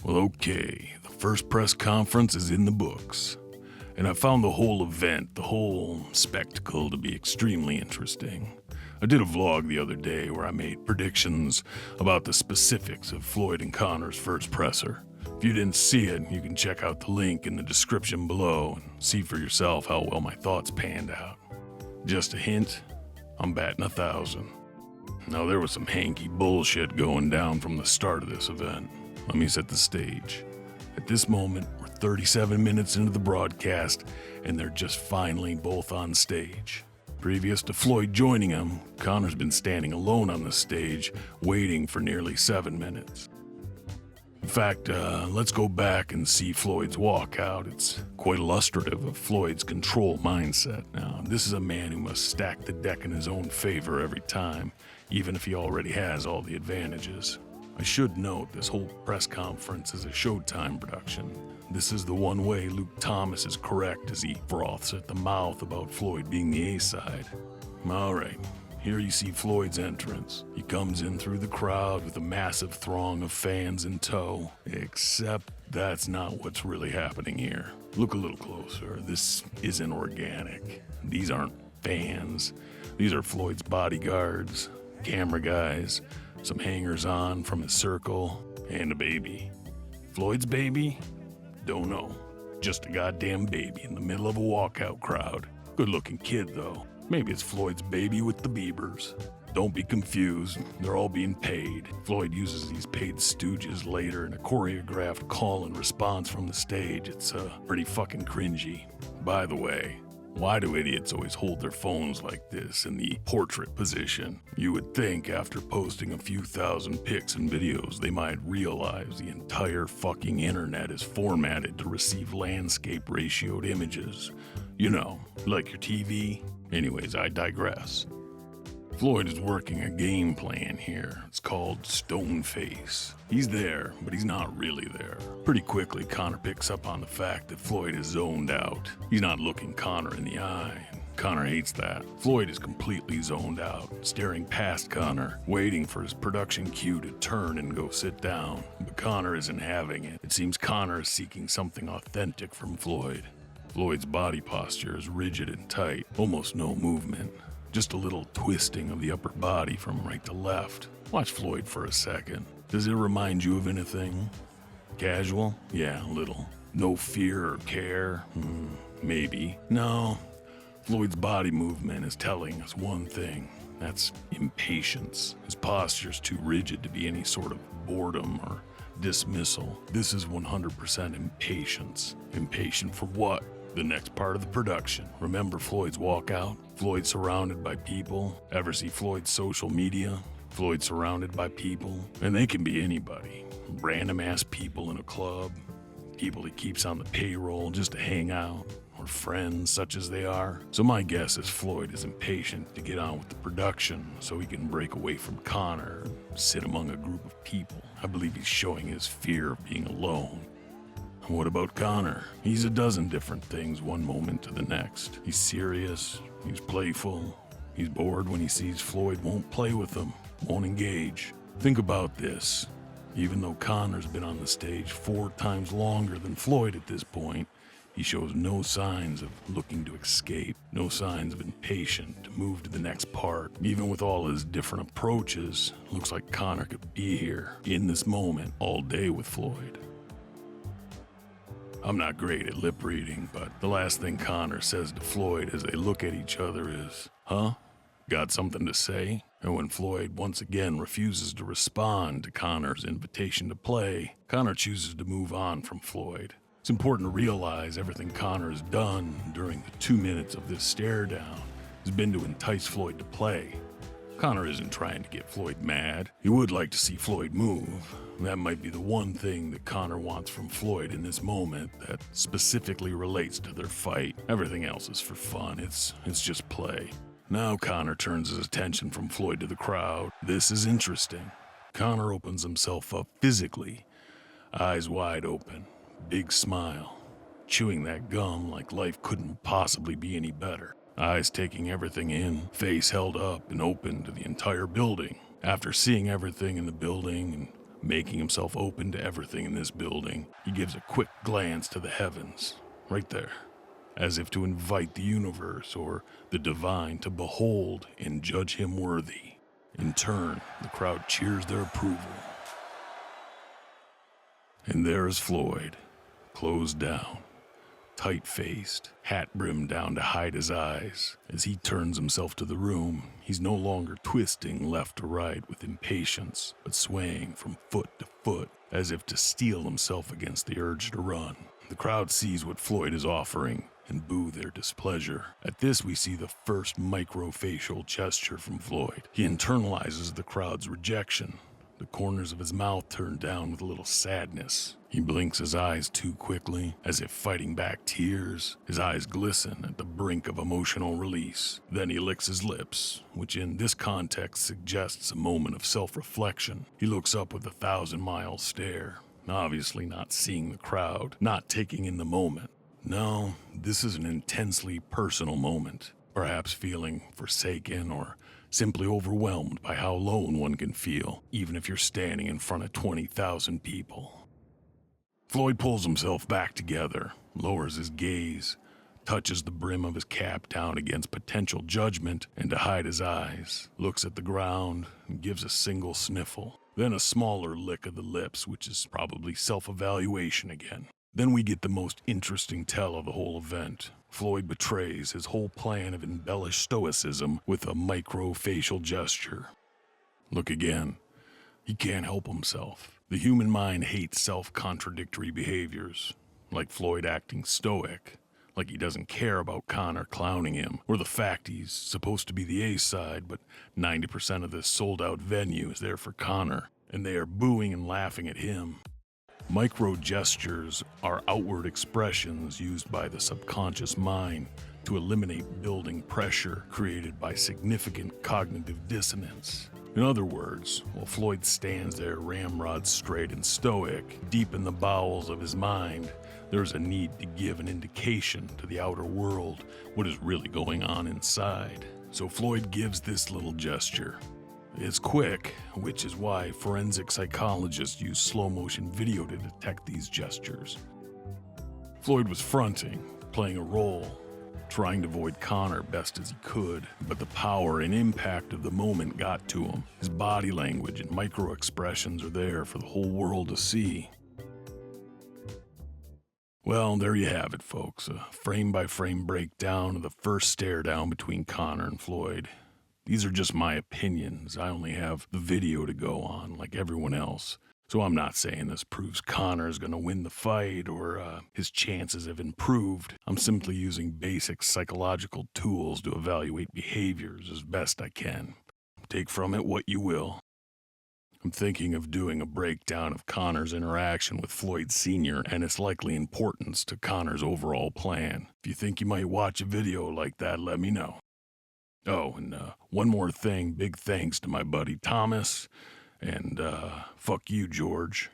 Well, okay, the first press conference is in the books, and I found the whole event, the whole spectacle to be extremely interesting. I did a vlog the other day where I made predictions about the specifics of Floyd and Conor's first presser. If you didn't see it, you can check out the link in the description below and see for yourself how well my thoughts panned out. Just a hint, I'm batting 1,000. Now, there was some hanky bullshit going down from the start of this event. Let me set the stage. At this moment, we're 37 minutes into the broadcast, and they're just finally both on stage. Previous to Floyd joining him, Conor's been standing alone on the stage, waiting for nearly 7 minutes. In fact, let's go back and see Floyd's walkout. It's quite illustrative of Floyd's control mindset. Now, this is a man who must stack the deck in his own favor every time, even if he already has all the advantages. I should note this whole press conference is a Showtime production. This is the one way Luke Thomas is correct as he froths at the mouth about Floyd being the A-side. Alright, here you see Floyd's entrance. He comes in through the crowd with a massive throng of fans in tow. Except that's not what's really happening here. Look a little closer. This isn't organic. These aren't fans. These are Floyd's bodyguards, camera guys, some hangers-on from his circle, and a baby. Floyd's baby? Don't know. Just a goddamn baby in the middle of a walkout crowd. Good-looking kid, though. Maybe it's Floyd's baby with the Biebers. Don't be confused. They're all being paid. Floyd uses these paid stooges later in a choreographed call and response from the stage. It's pretty fucking cringy. By the way, why do idiots always hold their phones like this in the portrait position? You would think after posting a few thousand pics and videos, they might realize the entire fucking internet is formatted to receive landscape ratioed images. You know, like your TV. Anyways, I digress. Floyd is working a game plan here. It's called Stoneface. He's there, but he's not really there. Pretty quickly, Conor picks up on the fact that Floyd is zoned out. He's not looking Conor in the eye. Conor hates that. Floyd is completely zoned out, staring past Conor, waiting for his production cue to turn and go sit down. But Conor isn't having it. It seems Conor is seeking something authentic from Floyd. Floyd's body posture is rigid and tight, almost no movement. Just a little twisting of the upper body from right to left. Watch Floyd for a second. Does it remind you of anything? Casual? Yeah, a little. No fear or care? Maybe. No. Floyd's body movement is telling us one thing. That's impatience. His posture's too rigid to be any sort of boredom or dismissal. This is 100% impatience. Impatient for what? The next part of the production. Remember Floyd's walkout? Floyd surrounded by people. Ever see Floyd's social media? Floyd surrounded by people. And they can be anybody. Random ass people in a club. People he keeps on the payroll just to hang out. Or friends such as they are. So my guess is Floyd is impatient to get on with the production so he can break away from Conor and sit among a group of people. I believe he's showing his fear of being alone. What about Conor? He's a dozen different things one moment to the next. He's serious, he's playful, he's bored when he sees Floyd won't play with him, won't engage. Think about this. Even though Conor's been on the stage 4 times longer than Floyd at this point, he shows no signs of looking to escape, no signs of impatient to move to the next part. Even with all his different approaches, looks like Conor could be here, in this moment, all day with Floyd. I'm not great at lip reading, but the last thing Conor says to Floyd as they look at each other is, "Huh? Got something to say?" And when Floyd once again refuses to respond to Conor's invitation to play, Conor chooses to move on from Floyd. It's important to realize everything Conor has done during the 2 minutes of this stare down has been to entice Floyd to play. Conor isn't trying to get Floyd mad. He would like to see Floyd move. That might be the one thing that Conor wants from Floyd in this moment that specifically relates to their fight. Everything else is for fun. It's just play. Now Conor turns his attention from Floyd to the crowd. This is interesting. Conor opens himself up physically, eyes wide open, big smile, chewing that gum like life couldn't possibly be any better. Eyes taking everything in, face held up and open to the entire building. After seeing everything in the building and making himself open to everything in this building. He gives a quick glance to the heavens, right there, as if to invite the universe or the divine to behold and judge him worthy. In turn, the crowd cheers their approval. And there is Floyd, closed down, tight-faced, hat brimmed down to hide his eyes. As he turns himself to the room, he's no longer twisting left to right with impatience, but swaying from foot to foot, as if to steel himself against the urge to run. The crowd sees what Floyd is offering and boo their displeasure. At this, we see the first micro-facial gesture from Floyd. He internalizes the crowd's rejection. The corners of his mouth turn down with a little sadness. He blinks his eyes too quickly, as if fighting back tears. His eyes glisten at the brink of emotional release. Then he licks his lips, which in this context suggests a moment of self-reflection. He looks up with a 1,000-mile stare, obviously not seeing the crowd, not taking in the moment. No, this is an intensely personal moment, perhaps feeling forsaken or simply overwhelmed by how alone one can feel, even if you're standing in front of 20,000 people. Floyd pulls himself back together, lowers his gaze, touches the brim of his cap down against potential judgment, and to hide his eyes, looks at the ground and gives a single sniffle, then a smaller lick of the lips, which is probably self-evaluation again. Then we get the most interesting tell of the whole event. Floyd betrays his whole plan of embellished stoicism with a micro-facial gesture. Look again. He can't help himself. The human mind hates self-contradictory behaviors, like Floyd acting stoic, like he doesn't care about Conor clowning him, or the fact he's supposed to be the A-side, but 90% of this sold-out venue is there for Conor, and they are booing and laughing at him. Micro-gestures are outward expressions used by the subconscious mind to eliminate building pressure created by significant cognitive dissonance. In other words, while Floyd stands there ramrod straight and stoic, deep in the bowels of his mind, there's a need to give an indication to the outer world what is really going on inside. So Floyd gives this little gesture. It's quick, which is why forensic psychologists use slow-motion video to detect these gestures. Floyd was fronting, playing a role, trying to avoid Conor best as he could, but the power and impact of the moment got to him. His body language and micro-expressions are there for the whole world to see. Well, there you have it, folks. A frame-by-frame breakdown of the first stare-down between Conor and Floyd. These are just my opinions. I only have the video to go on, like everyone else. So I'm not saying this proves Conor's gonna win the fight or his chances have improved. I'm simply using basic psychological tools to evaluate behaviors as best I can. Take from it what you will. I'm thinking of doing a breakdown of Conor's interaction with Floyd Sr. and its likely importance to Conor's overall plan. If you think you might watch a video like that, let me know. Oh, and one more thing, big thanks to my buddy Thomas, and fuck you, George.